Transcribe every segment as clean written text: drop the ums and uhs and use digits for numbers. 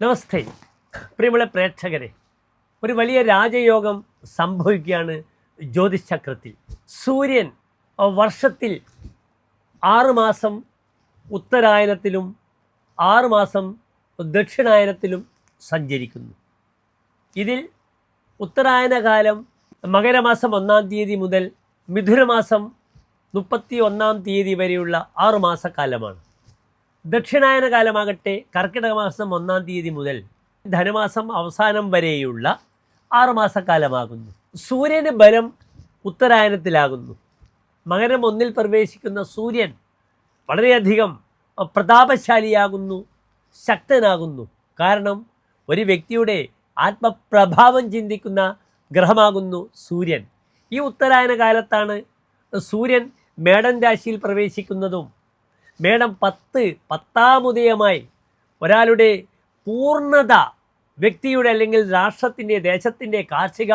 നമസ്തേ പ്രിയമുള്ള പ്രേക്ഷകരെ, ഒരു വലിയ രാജയോഗം സംഭവിക്കുകയാണ് ജ്യോതിഷചക്രത്തിൽ. സൂര്യൻ വർഷത്തിൽ 6 മാസം ഉത്തരായനത്തിലും 6 മാസം ദക്ഷിണായനത്തിലും സഞ്ചരിക്കുന്നു. ഇതിൽ ഉത്തരായന കാലം മകരമാസം 1-ാം തീയതി മുതൽ മിഥുനമാസം 31-ാം തീയതി വരെയുള്ള 6 മാസക്കാലമാണ്. ദക്ഷിണായന കാലമാകട്ടെ കർക്കിടക മാസം 1-ാം തീയതി മുതൽ ധനുമാസം അവസാനം വരെയുള്ള 6 മാസക്കാലമാകുന്നു. സൂര്യന് ബലം ഉത്തരായനത്തിലാകുന്നു. മകരം 1-ൽ പ്രവേശിക്കുന്ന സൂര്യൻ വളരെയധികം പ്രതാപശാലിയാകുന്നു, ശക്തനാകുന്നു. കാരണം ഒരു വ്യക്തിയുടെ ആത്മപ്രഭാവം ചിന്തിക്കുന്ന ഗ്രഹമാകുന്നു സൂര്യൻ. ഈ ഉത്തരായന കാലത്താണ് സൂര്യൻ മേടൻ രാശിയിൽ പ്രവേശിക്കുന്നതും മേടം 10-ാം ഉദയമായി ഒരാളുടെ പൂർണ്ണത, വ്യക്തിയുടെ അല്ലെങ്കിൽ രാഷ്ട്രത്തിൻ്റെ, ദേശത്തിൻ്റെ കാർഷിക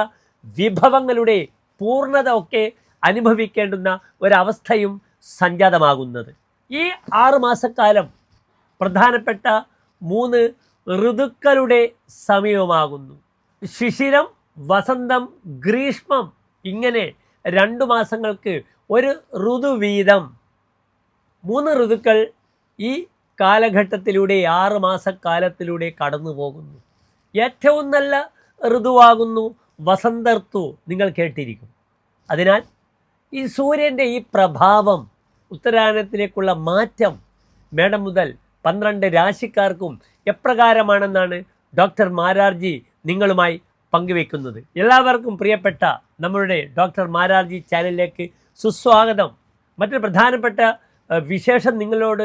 വിഭവങ്ങളുടെ പൂർണ്ണത ഒക്കെ അനുഭവിക്കേണ്ടുന്ന ഒരവസ്ഥയും സംജാതമാകുന്നത്. ഈ 6 മാസക്കാലം പ്രധാനപ്പെട്ട 3 ഋതുക്കളുടെ സമയമാകുന്നു. ശിശിരം, വസന്തം, ഗ്രീഷ്മം, ഇങ്ങനെ 2 മാസങ്ങൾക്ക് ഒരു ഋതു വീതം 3 ഋതുക്കൾ ഈ കാലഘട്ടത്തിലൂടെ 6 മാസക്കാലത്തിലൂടെ കടന്നു പോകുന്നു. ഏറ്റവും നല്ല ഋതുവാകുന്നു വസന്ത ഋതു, നിങ്ങൾ കേട്ടിരിക്കും. അതിനാൽ ഈ സൂര്യൻ്റെ ഈ പ്രഭാവം, ഉത്തരായനത്തിലേക്കുള്ള മാറ്റം മേടം മുതൽ 12 രാശിക്കാർക്കും എപ്രകാരമാണെന്നാണ് ഡോക്ടർ മാരാർജി നിങ്ങളുമായി പങ്കുവെക്കുന്നത്. എല്ലാവർക്കും പ്രിയപ്പെട്ട നമ്മളുടെ ഡോക്ടർ മാരാർജി ചാനലിലേക്ക് സുസ്വാഗതം. മറ്റൊരു പ്രധാനപ്പെട്ട വിശേഷം നിങ്ങളോട്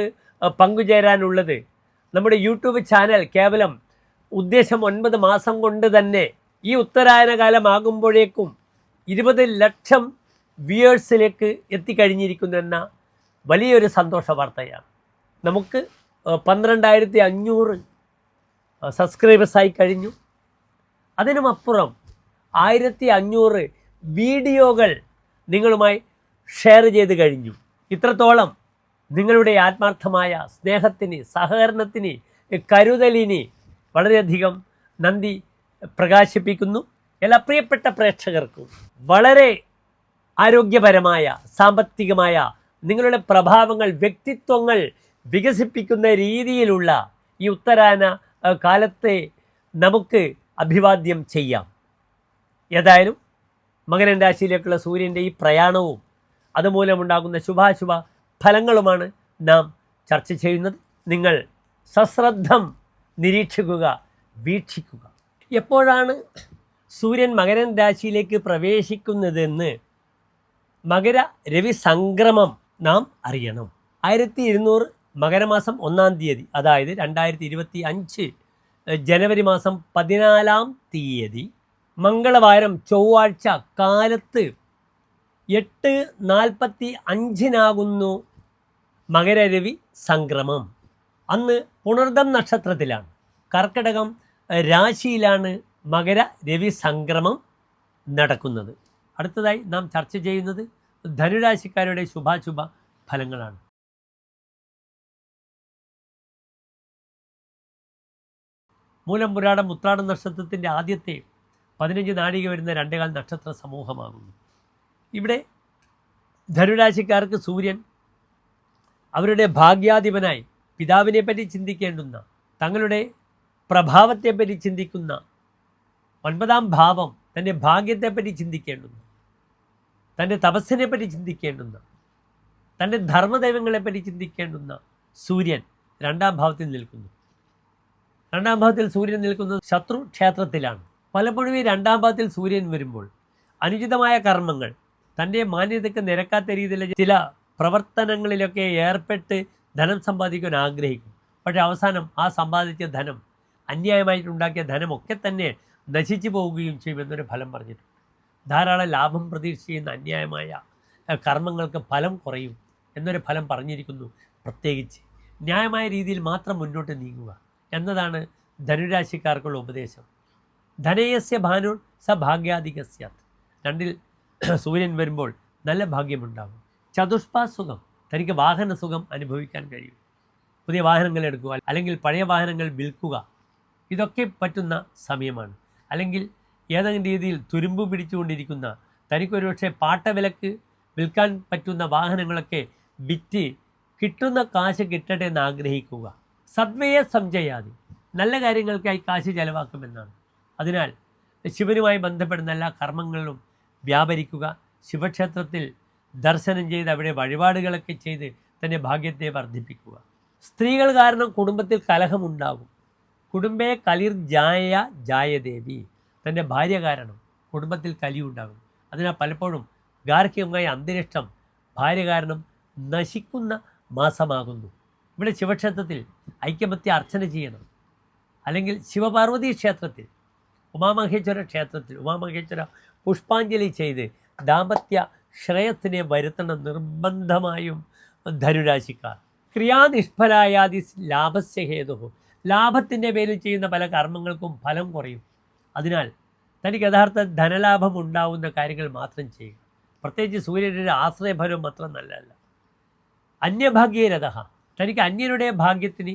പങ്കുചേരാനുള്ളത്, നമ്മുടെ യൂട്യൂബ് ചാനൽ കേവലം ഉദ്ദേശം 9 മാസം കൊണ്ട് തന്നെ ഈ ഉത്തരായന കാലമാകുമ്പോഴേക്കും 20 ലക്ഷം വ്യൂവേഴ്സിലേക്ക് എത്തിക്കഴിഞ്ഞിരിക്കുന്നെന്ന വലിയൊരു സന്തോഷ വാർത്തയാണ്. നമുക്ക് 12,500 സബ്സ്ക്രൈബേഴ്സായി കഴിഞ്ഞു. അതിനുമപ്പുറം 1,500 വീഡിയോകൾ നിങ്ങളുമായി ഷെയർ ചെയ്ത് കഴിഞ്ഞു. ഇത്രത്തോളം നിങ്ങളുടെ ആത്മാർത്ഥമായ സ്നേഹത്തിന്, സഹകരണത്തിന്, കരുതലിന് വളരെയധികം നന്ദി പ്രകാശിപ്പിക്കുന്നു. എല്ലാ പ്രിയപ്പെട്ട പ്രേക്ഷകർക്കും വളരെ ആരോഗ്യപരമായ, സാമ്പത്തികമായ നിങ്ങളുടെ പ്രഭാവങ്ങൾ, വ്യക്തിത്വങ്ങൾ വികസിപ്പിക്കുന്ന രീതിയിലുള്ള ഈ ഉത്തരായന കാലത്തെ നമുക്ക് അഭിവാദ്യം ചെയ്യാം. ഏതായാലും മകരൻ രാശിയിലേക്കുള്ള സൂര്യൻ്റെ ഈ പ്രയാണവും അതുമൂലമുണ്ടാകുന്ന ശുഭാശുഭ ഫലങ്ങളുമാണ് നാം ചർച്ച ചെയ്യുന്നത്. നിങ്ങൾ സശ്രദ്ധം നിരീക്ഷിക്കുക, വീക്ഷിക്കുക. എപ്പോഴാണ് സൂര്യൻ മകരൻ രാശിയിലേക്ക് പ്രവേശിക്കുന്നതെന്ന് മകര രവി സംക്രമം നാം അറിയണം. 1200 മകരമാസം 1-ാം തീയതി, അതായത് 2025 ജനുവരി മാസം 14-ാം തീയതി മംഗളവാരം ചൊവ്വാഴ്ച കാലത്ത് 8:45 മകരരവി സംക്രമം. അന്ന് പുണർദം നക്ഷത്രത്തിലാണ്, കർക്കിടകം രാശിയിലാണ് മകര രവി സംക്രമം നടക്കുന്നത്. അടുത്തതായി നാം ചർച്ച ചെയ്യുന്നത് ധനുരാശിക്കാരുടെ ശുഭാശുഭ ഫലങ്ങളാണ്. മൂലം, പുരാടം, ഉത്രാടം നക്ഷത്രത്തിൻ്റെ ആദ്യത്തെ 15 നാഴിക വരുന്ന 2 നക്ഷത്ര സമൂഹമാകുന്നു. ഇവിടെ ധനുരാശിക്കാർക്ക് സൂര്യൻ അവരുടെ ഭാഗ്യാധിപനായി പിതാവിനെപ്പറ്റി ചിന്തിക്കേണ്ടുന്ന, തങ്ങളുടെ പ്രഭാവത്തെപ്പറ്റി ചിന്തിക്കുന്ന 9-ാം ഭാവം, തൻ്റെ ഭാഗ്യത്തെപ്പറ്റി ചിന്തിക്കേണ്ടുന്ന, തൻ്റെ തപസ്സിനെപ്പറ്റി ചിന്തിക്കേണ്ടുന്ന, തൻ്റെ ധർമ്മദൈവങ്ങളെപ്പറ്റി ചിന്തിക്കേണ്ടുന്ന സൂര്യൻ 2-ാം ഭാവത്തിൽ നിൽക്കുന്നു. 2-ാം ഭാവത്തിൽ സൂര്യൻ നിൽക്കുന്നത് ശത്രു ക്ഷേത്രത്തിലാണ്. പലപ്പോഴും ഈ 2-ാം ഭാവത്തിൽ സൂര്യൻ വരുമ്പോൾ അനുചിതമായ കർമ്മങ്ങൾ, തൻ്റെ മാന്യതയ്ക്ക് നിരക്കാത്ത രീതിയിലുള്ള ചില പ്രവർത്തനങ്ങളിലൊക്കെ ഏർപ്പെട്ട് ധനം സമ്പാദിക്കാൻ ആഗ്രഹിക്കും. പക്ഷേ അവസാനം ആ സമ്പാദിച്ച ധനം, അന്യായമായിട്ടുണ്ടാക്കിയ ധനമൊക്കെ തന്നെ നശിച്ചു പോവുകയും ചെയ്യുമെന്നൊരു ഫലം പറഞ്ഞിട്ടുണ്ട്. ധാരാളം ലാഭം പ്രതീക്ഷ ചെയ്യുന്ന അന്യായമായ കർമ്മങ്ങൾക്ക് ഫലം കുറയും എന്നൊരു ഫലം പറഞ്ഞിരിക്കുന്നു. പ്രത്യേകിച്ച് ന്യായമായ രീതിയിൽ മാത്രം മുന്നോട്ട് നീങ്ങുക എന്നതാണ് ധനുരാശിക്കാർക്കുള്ള ഉപദേശം. ധനയസ്യ ഭാനുർ സ ഭാഗ്യാധികസ്യാത്. 2-ൽ സൂര്യൻ വരുമ്പോൾ നല്ല ഭാഗ്യമുണ്ടാകും. ചതുഷ്പാ സുഖം, തനിക്ക് വാഹന സുഖം അനുഭവിക്കാൻ കഴിയും. പുതിയ വാഹനങ്ങൾ എടുക്കുക, അല്ലെങ്കിൽ പഴയ വാഹനങ്ങൾ വിൽക്കുക, ഇതൊക്കെ പറ്റുന്ന സമയമാണ്. അല്ലെങ്കിൽ ഏതെങ്കിലും രീതിയിൽ തുരുമ്പ് പിടിച്ചുകൊണ്ടിരിക്കുന്ന, തനിക്കൊരു പക്ഷേ പാട്ടവിലക്ക് വിൽക്കാൻ പറ്റുന്ന വാഹനങ്ങളൊക്കെ വിറ്റ് കിട്ടുന്ന കാശ് കിട്ടട്ടെ എന്ന് ആഗ്രഹിക്കുക. സദ്വയെ സംജയാതി, നല്ല കാര്യങ്ങൾക്കായി കാശ് ചെലവാക്കുമെന്നാണ്. അതിനാൽ ശിവനുമായി ബന്ധപ്പെടുന്ന എല്ലാ കർമ്മങ്ങളിലും വ്യാപരിക്കുക. ശിവക്ഷേത്രത്തിൽ ദർശനം ചെയ്ത് അവിടെ വഴിപാടുകളൊക്കെ ചെയ്ത് തൻ്റെ ഭാഗ്യത്തെ വർദ്ധിപ്പിക്കുക. സ്ത്രീകൾ കാരണം കുടുംബത്തിൽ കലഹമുണ്ടാകും. കുടുംബേ കലിർ ജായദേവി, തൻ്റെ ഭാര്യ കാരണം കുടുംബത്തിൽ കലിയുണ്ടാകും. അതിനാൽ പലപ്പോഴും ഗാർഹികമായ അന്തരീക്ഷം ഭാര്യ കാരണം നശിക്കുന്ന മാസമാകുന്നു. ഇവിടെ ശിവക്ഷേത്രത്തിൽ ഐക്യമത്യ അർച്ചന ചെയ്യണം. അല്ലെങ്കിൽ ശിവപാർവതി ക്ഷേത്രത്തിൽ, ഉമാമഹേശ്വര ക്ഷേത്രത്തിൽ ഉമാമഹേശ്വര പുഷ്പാഞ്ജലി ചെയ്ത് ദാമ്പത്യ ശ്രേയസ്സിനെ വരുത്തണം നിർബന്ധമായും ധനുരാശിക്കാർ. ക്രിയാനിഷ്ഫലായാതി ലാഭസ്യ ഹേതു, ലാഭത്തിൻ്റെ പേരിൽ ചെയ്യുന്ന പല കർമ്മങ്ങൾക്കും ഫലം കുറയും. അതിനാൽ തനിക്ക് യഥാർത്ഥ ധനലാഭം ഉണ്ടാവുന്ന കാര്യങ്ങൾ മാത്രം ചെയ്യുക. പ്രത്യേകിച്ച് സൂര്യൻ്റെ ആശ്രയഫലം മാത്രം നല്ലതല്ല. അന്യഭാഗ്യരഥ, തനിക്ക് അന്യരുടെ ഭാഗ്യത്തിന്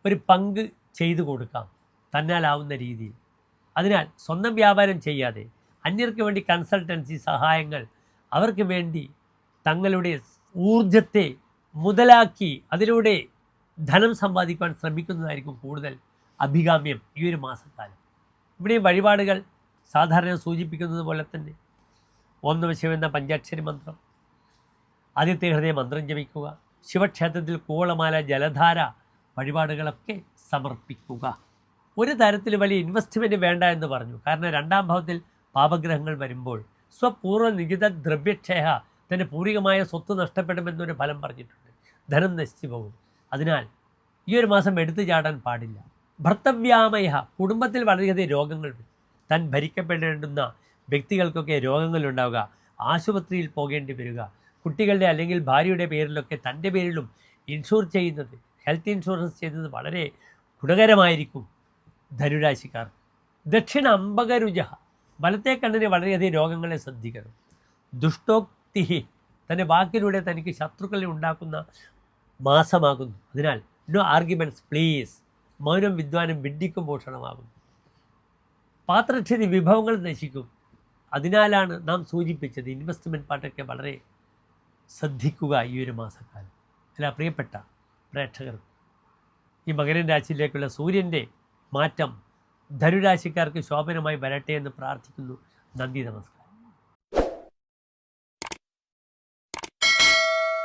ഒരു പങ്ക് ചെയ്തു കൊടുക്കാം തന്നാലാവുന്ന രീതിയിൽ. അതിനാൽ സ്വന്തം വ്യാപാരം ചെയ്യാതെ അന്യർക്ക് വേണ്ടി കൺസൾട്ടൻസി സഹായങ്ങൾ, അവർക്ക് വേണ്ടി തങ്ങളുടെ ഊർജത്തെ മുതലാക്കി അതിലൂടെ ധനം സമ്പാദിക്കുവാൻ ശ്രമിക്കുന്നതായിരിക്കും കൂടുതൽ അഭികാമ്യം ഈ ഒരു മാസക്കാലം. ഇവിടെ വഴിപാടുകൾ സാധാരണ സൂചിപ്പിക്കുന്നത് പോലെ തന്നെ ഓം നമഃ ശിവായ എന്ന പഞ്ചാക്ഷരി മന്ത്രം, ആദിത്യ ഹൃദയ മന്ത്രം ജപിക്കുക, ശിവക്ഷേത്രത്തിൽ കൂവളമാല ജലധാര വഴിപാടുകളൊക്കെ സമർപ്പിക്കുക. ഒരു തരത്തിൽ വലിയ ഇൻവെസ്റ്റ്മെൻറ്റ് വേണ്ട എന്ന് പറഞ്ഞു. കാരണം രണ്ടാം ഭാവത്തിൽ പാപഗ്രഹങ്ങൾ വരുമ്പോൾ സ്വപൂർവ്വ നികിത ദ്രവ്യക്ഷയ, തൻ്റെ പൂർവികമായ സ്വത്ത് നഷ്ടപ്പെടുമെന്നൊരു ഫലം പറഞ്ഞിട്ടുണ്ട്. ധനം നശിച്ചു പോകും. അതിനാൽ ഈ ഒരു മാസം എടുത്തു ചാടാൻ പാടില്ല. ഭർത്തവ്യാമയ, കുടുംബത്തിൽ വളരെയധികം രോഗങ്ങൾ വരും. താൻ ഭരിക്കപ്പെടേണ്ടുന്ന വ്യക്തികൾക്കൊക്കെ രോഗങ്ങളുണ്ടാവുക, ആശുപത്രിയിൽ പോകേണ്ടി വരിക, കുട്ടികളുടെ അല്ലെങ്കിൽ ഭാര്യയുടെ പേരിലൊക്കെ തൻ്റെ പേരിലും ഇൻഷുർ ചെയ്യുന്നത്, ഹെൽത്ത് ഇൻഷുറൻസ് ചെയ്യുന്നത് വളരെ ഗുണകരമായിരിക്കും ധനുരാശിക്കാർ. ദക്ഷിണ അമ്പകരുജ, വലത്തെ കണ്ണിന് വളരെയധികം രോഗങ്ങളെ ശ്രദ്ധിക്കണം. ദുഷ്ടോക്തി, തൻ്റെ വാക്കിലൂടെ തനിക്ക് ശത്രുക്കളെ ഉണ്ടാക്കുന്ന മാസമാകുന്നു. അതിനാൽ നോ ആർഗ്യുമെൻറ്റ്സ് പ്ലീസ്. മൗനം വിദ്വാനും വിഡ്ഢിക്കും ഭൂഷണമാകുന്നു. പാത്രക്ഷതി, വിഭവങ്ങൾ നശിക്കും. അതിനാലാണ് നാം സൂചിപ്പിച്ചത് ഇൻവെസ്റ്റ്മെൻറ്റ് പാർട്ടൊക്കെ വളരെ ശ്രദ്ധിക്കുക ഈ ഒരു മാസക്കാലം. അല്ല പ്രിയപ്പെട്ട പ്രേക്ഷകർ, ഈ മകരൻ രാശിയിലേക്കുള്ള സൂര്യൻ്റെ മാറ്റം ധനുരാശിക്കാർക്ക് ശോഭനമായി വരട്ടെ എന്ന് പ്രാർത്ഥിക്കുന്നു. നന്ദി, നമസ്കാരം.